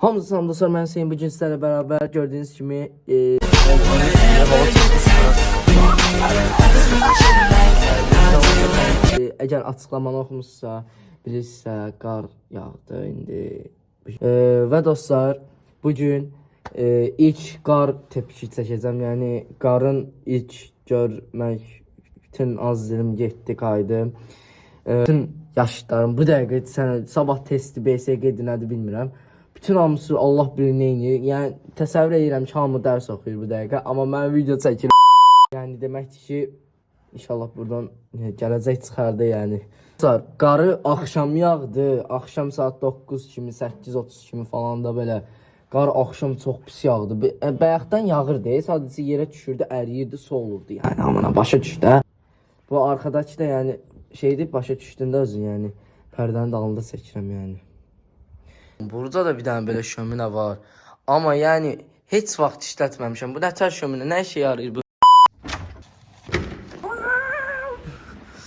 Hamza Sandı dostlar, mən Hüseyin. Bugün sizlərlə bərabər gördüyünüz kimi əgər açıqlamanı oxumusunuzsa, bilirsinizsə, qar yağdı indi. Və dostlar, bugün ilk qar tepki çəkəcəm. Yəni qarın ilk görmək bütün azlığım getdi, qaydı. Bütün yaşlarım bu dəqiqə sabah testi BSG-dir nədir bilmirəm. Bütün hamısı Allah bilir neyini. Yəni təsəvvür edirəm ki, hamı dərs oxuyur bu dəqiqə, amma mən video çəkirəm. Yəni deməkdir ki, inşallah buradan gələcək çıxardı yəni. Qarı axşam yağdı. Axşam saat 9 kimi, 8:30 kimi falan da belə qar axşam çox pis yağdı. Bayaqdan yağırdı, sadəcə yerə düşürdü, əriyirdi, soğurdu. Yəni amına başa düşdü. Bu arxadakı da yəni şeydir, başa düşdündə özün yəni pərdənin dalında çəkirəm yəni. Burada da bir dənə belə şöminə var. Amma yəni heç vaxt işlətməmişəm. Bu nətər şöminə, nə işə yarayır bu?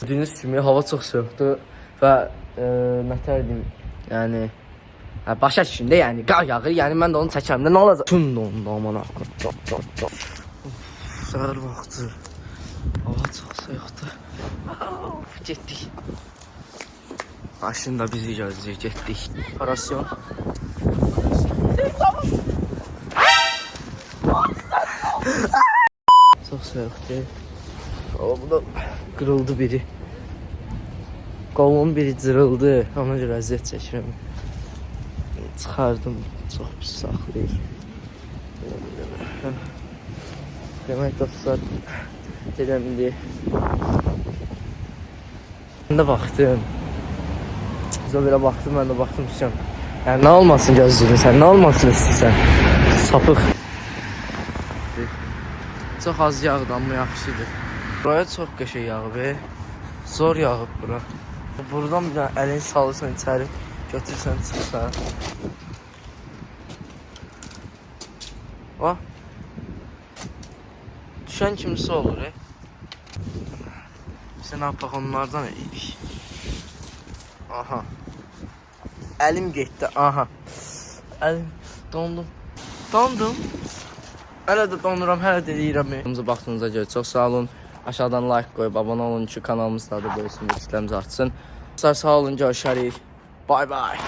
Gördüyünüz kimi hava çox soyuqdur və nətər deyim, yəni başa düşün də, yəni qar yağır, yəni mən də onu çəkərəm də nə olacaq? Tüm dondu aman haqqı. Səhər vaxtı. Hava çox soyuqdur. Getdik. Maşın da bizi gözləyir, getdik. Operasyon. Çox soyuqdur. Bu da qırıldı biri. Qolum biri cırıldı. Ona görə əziyyət çəkirəm. Çıxardım. Çox pis saxlayır. Demək dostlar, gedəm indi. Mən də baxdım. Bizə belə baxdım, mən də baxdım istəyəm. Yəni nə olmasın gözləyirsən, sən nə olmasın istəyirsən? Sapıq. Çox az yağdı, amma yaxşıdır. Buraya çox qəşəng yağıb, zor yağıb bura. Buradan bir dənə əlini salırsan içəri, götürsən, çıxırsan. Bax. Düşən kimisi olur, Sən apaq onlardan eləyirik. Aha. Əlim getdi, aha. Əlim, dondum. Dondum. Hələ də donuram, hələ də deyirəm. Videomuza baxdığınıza görə çox sağ olun. Aşağıdan like qoyub abunə olun ki, kanalımız da böyüsün, kitlemiz artsın. Sağ olun, görüşərik. Bye bye.